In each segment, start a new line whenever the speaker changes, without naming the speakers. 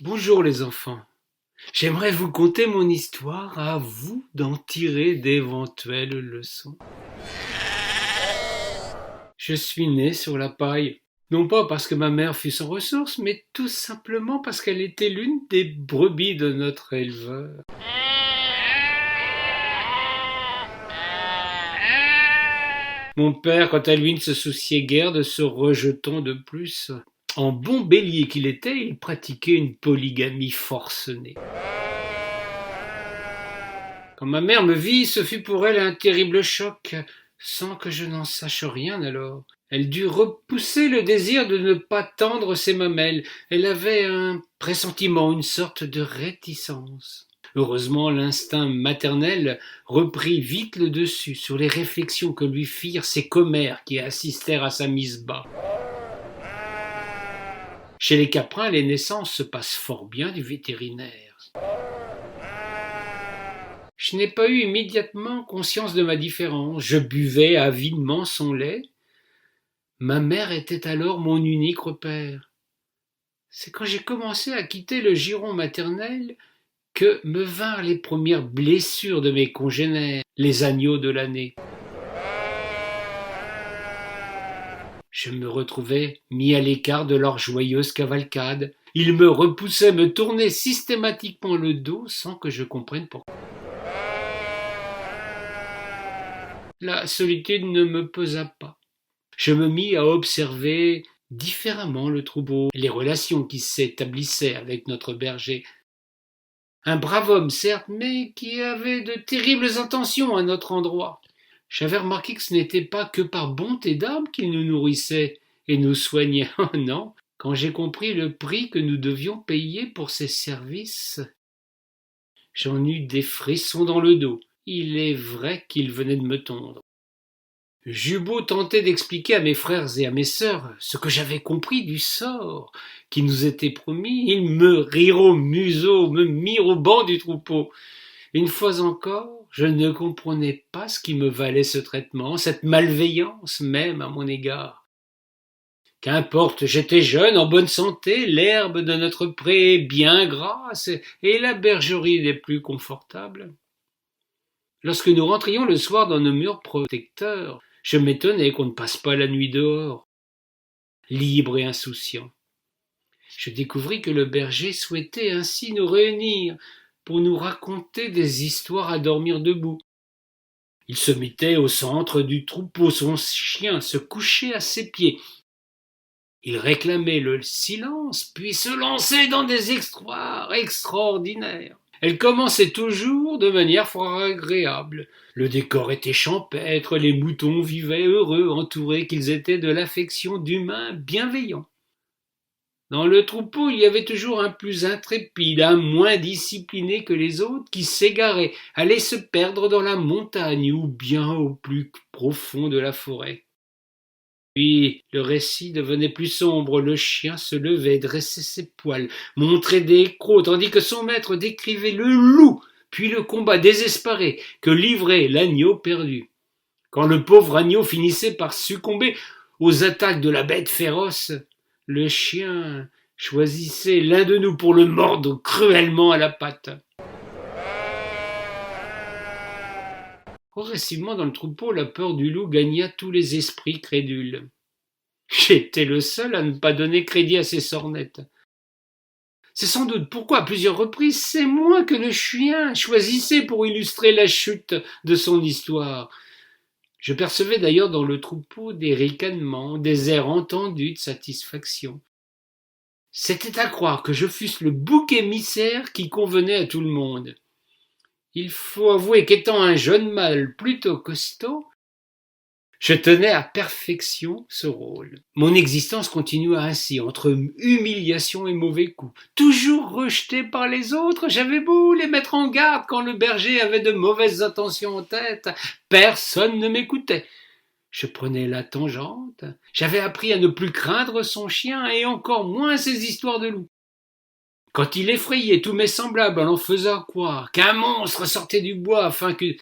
Bonjour les enfants. J'aimerais vous conter mon histoire, à vous d'en tirer d'éventuelles leçons. Je suis né sur la paille, non pas parce que ma mère fut sans ressources, mais tout simplement parce qu'elle était l'une des brebis de notre éleveur. Mon père, quant à lui, ne se souciait guère de ce rejeton de plus. En bon bélier qu'il était, il pratiquait une polygamie forcenée. Quand ma mère me vit, ce fut pour elle un terrible choc, sans que je n'en sache rien alors. Elle dut repousser le désir de ne pas tendre ses mamelles. Elle avait un pressentiment, une sorte de réticence. Heureusement, l'instinct maternel reprit vite le dessus sur les réflexions que lui firent ses commères qui assistèrent à sa mise bas. Chez les caprins, les naissances se passent fort bien du vétérinaire. Je n'ai pas eu immédiatement conscience de ma différence. Je buvais avidement son lait. Ma mère était alors mon unique repère. C'est quand j'ai commencé à quitter le giron maternel que me vinrent les premières blessures de mes congénères, les agneaux de l'année. Je me retrouvais mis à l'écart de leur joyeuse cavalcade. Ils me repoussaient, me tournaient systématiquement le dos sans que je comprenne pourquoi. La solitude ne me pesa pas. Je me mis à observer différemment le troupeau, les relations qui s'établissaient avec notre berger. Un brave homme, certes, mais qui avait de terribles intentions à notre endroit. J'avais remarqué que ce n'était pas que par bonté d'âme qu'il nous nourrissait et nous soignait. Oh non, quand j'ai compris le prix que nous devions payer pour ses services, j'en eus des frissons dans le dos. Il est vrai qu'il venait de me tondre. J'eus beau tenter d'expliquer à mes frères et à mes sœurs ce que j'avais compris du sort qui nous était promis, ils me rirent au museau, me mirent au banc du troupeau. Une fois encore, je ne comprenais pas ce qui me valait ce traitement, cette malveillance même à mon égard. Qu'importe, j'étais jeune, en bonne santé, l'herbe de notre pré bien grasse et la bergerie des plus confortables. Lorsque nous rentrions le soir dans nos murs protecteurs, je m'étonnais qu'on ne passe pas la nuit dehors, libre et insouciant. Je découvris que le berger souhaitait ainsi nous réunir pour nous raconter des histoires à dormir debout. Il se mettait au centre du troupeau, son chien se couchait à ses pieds. Il réclamait le silence, puis se lançait dans des exploits extraordinaires. Elle commençait toujours de manière fort agréable. Le décor était champêtre, les moutons vivaient heureux, entourés qu'ils étaient de l'affection d'humains bienveillants. Dans le troupeau, il y avait toujours un plus intrépide, un moins discipliné que les autres, qui s'égarait, allait se perdre dans la montagne ou bien au plus profond de la forêt. Puis le récit devenait plus sombre, le chien se levait, dressait ses poils, montrait des crocs, tandis que son maître décrivait le loup, puis le combat désespéré que livrait l'agneau perdu. Quand le pauvre agneau finissait par succomber aux attaques de la bête féroce, le chien choisissait l'un de nous pour le mordre cruellement à la patte. Progressivement dans le troupeau, la peur du loup gagna tous les esprits crédules. J'étais le seul à ne pas donner crédit à ces sornettes. C'est sans doute pourquoi, à plusieurs reprises, c'est moi que le chien choisissait pour illustrer la chute de son histoire. Je percevais d'ailleurs dans le troupeau des ricanements, des airs entendus de satisfaction. C'était à croire que je fusse le bouc émissaire qui convenait à tout le monde. Il faut avouer qu'étant un jeune mâle plutôt costaud, je tenais à perfection ce rôle. Mon existence continua ainsi, entre humiliation et mauvais coups. Toujours rejeté par les autres, j'avais beau les mettre en garde quand le berger avait de mauvaises intentions en tête. Personne ne m'écoutait. Je prenais la tangente. J'avais appris à ne plus craindre son chien et encore moins ses histoires de loup. Quand il effrayait tous mes semblables en leur faisant croire qu'un monstre sortait du bois afin que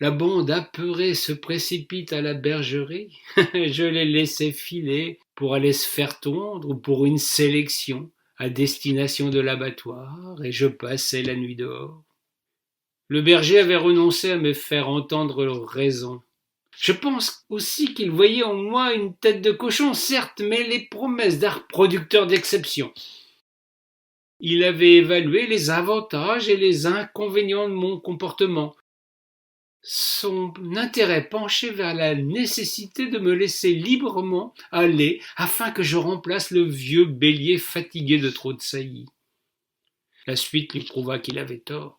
la bande apeurée se précipite à la bergerie, je les laissais filer pour aller se faire tondre ou pour une sélection à destination de l'abattoir, et je passais la nuit dehors. Le berger avait renoncé à me faire entendre raison. Je pense aussi qu'il voyait en moi une tête de cochon, certes, mais les promesses d'un reproducteur d'exception. Il avait évalué les avantages et les inconvénients de mon comportement. Son intérêt penchait vers la nécessité de me laisser librement aller afin que je remplace le vieux bélier fatigué de trop de saillies. La suite lui prouva qu'il avait tort.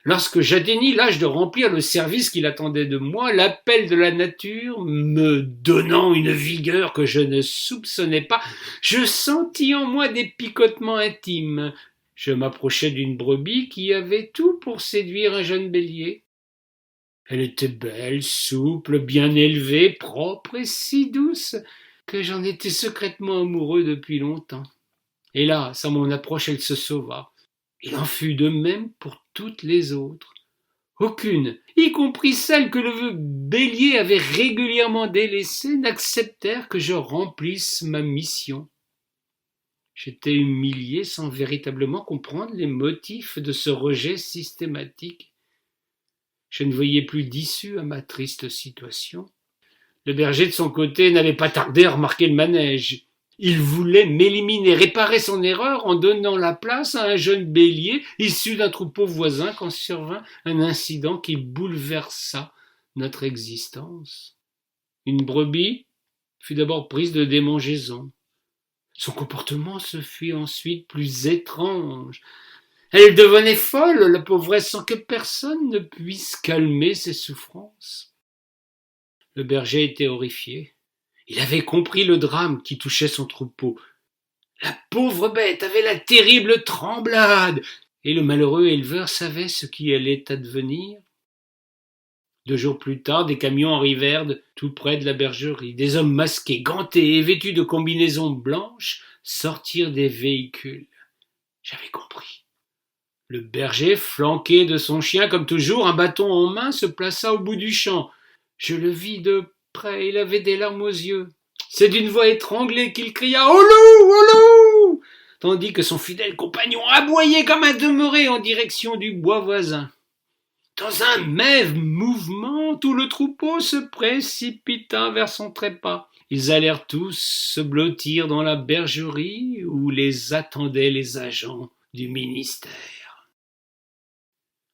Lorsque j'atteignis l'âge de remplir le service qu'il attendait de moi, l'appel de la nature me donnant une vigueur que je ne soupçonnais pas, je sentis en moi des picotements intimes. Je m'approchai d'une brebis qui avait tout pour séduire un jeune bélier. Elle était belle, souple, bien élevée, propre et si douce que j'en étais secrètement amoureux depuis longtemps. Hélas, à mon approche, elle se sauva. Il en fut de même pour toutes les autres. Aucune, y compris celles que le bélier avait régulièrement délaissées, n'acceptèrent que je remplisse ma mission. J'étais humilié sans véritablement comprendre les motifs de ce rejet systématique. Je ne voyais plus d'issue à ma triste situation. Le berger, de son côté, n'avait pas tardé à remarquer le manège. Il voulait m'éliminer, réparer son erreur en donnant la place à un jeune bélier issu d'un troupeau voisin quand survint un incident qui bouleversa notre existence. Une brebis fut d'abord prise de démangeaison. Son comportement se fit ensuite plus étrange. Elle devenait folle, la pauvresse, sans que personne ne puisse calmer ses souffrances. Le berger était horrifié. Il avait compris le drame qui touchait son troupeau. La pauvre bête avait la terrible tremblade, et le malheureux éleveur savait ce qui allait advenir. 2 jours plus tard, des camions arrivèrent tout près de la bergerie. Des hommes masqués, gantés et vêtus de combinaisons blanches sortirent des véhicules. J'avais compris. Le berger, flanqué de son chien comme toujours, un bâton en main, se plaça au bout du champ. Je le vis de près, il avait des larmes aux yeux. C'est d'une voix étranglée qu'il cria « Au loup, au loup !» tandis que son fidèle compagnon aboyait comme un demeuré en direction du bois voisin. Dans un même mouvement, tout le troupeau se précipita vers son trépas. Ils allèrent tous se blottir dans la bergerie où les attendaient les agents du ministère.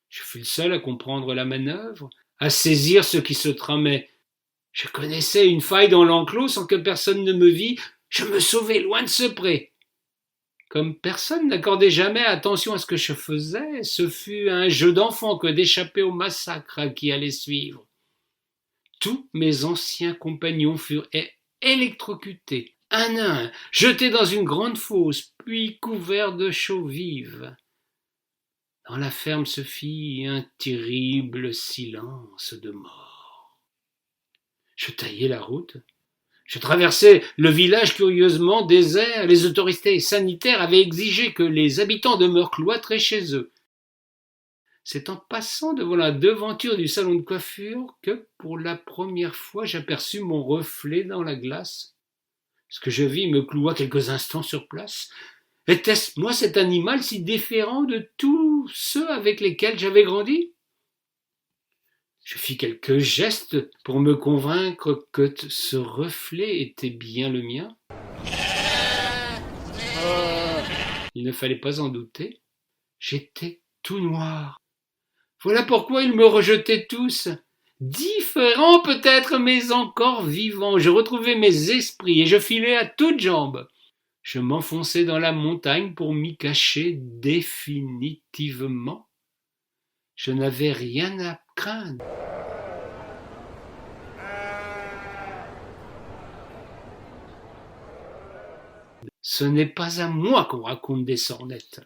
Je fus le seul à comprendre la manœuvre, à saisir ce qui se tramait. Je connaissais une faille dans l'enclos sans que personne ne me vît. Je me sauvai loin de ce pré. Comme personne n'accordait jamais attention à ce que je faisais, ce fut un jeu d'enfant que d'échapper au massacre qui allait suivre. Tous mes anciens compagnons furent électrocutés, un à un, jetés dans une grande fosse, puis couverts de chaux vives. Dans la ferme se fit un terrible silence de mort. Je taillai la route. Je traversais le village curieusement désert. Les autorités sanitaires avaient exigé que les habitants demeurent cloîtrés chez eux. C'est en passant devant la devanture du salon de coiffure que, pour la première fois, j'aperçus mon reflet dans la glace. Ce que je vis me cloua quelques instants sur place. Était-ce moi cet animal si différent de tous ceux avec lesquels j'avais grandi ? Je fis quelques gestes pour me convaincre que ce reflet était bien le mien. Il ne fallait pas en douter. J'étais tout noir. Voilà pourquoi ils me rejetaient tous. Différents peut-être, mais encore vivants. Je retrouvai mes esprits et je filai à toutes jambes. Je m'enfonçai dans la montagne pour m'y cacher définitivement. Je n'avais rien à craindre. Ce n'est pas à moi qu'on raconte des sornettes.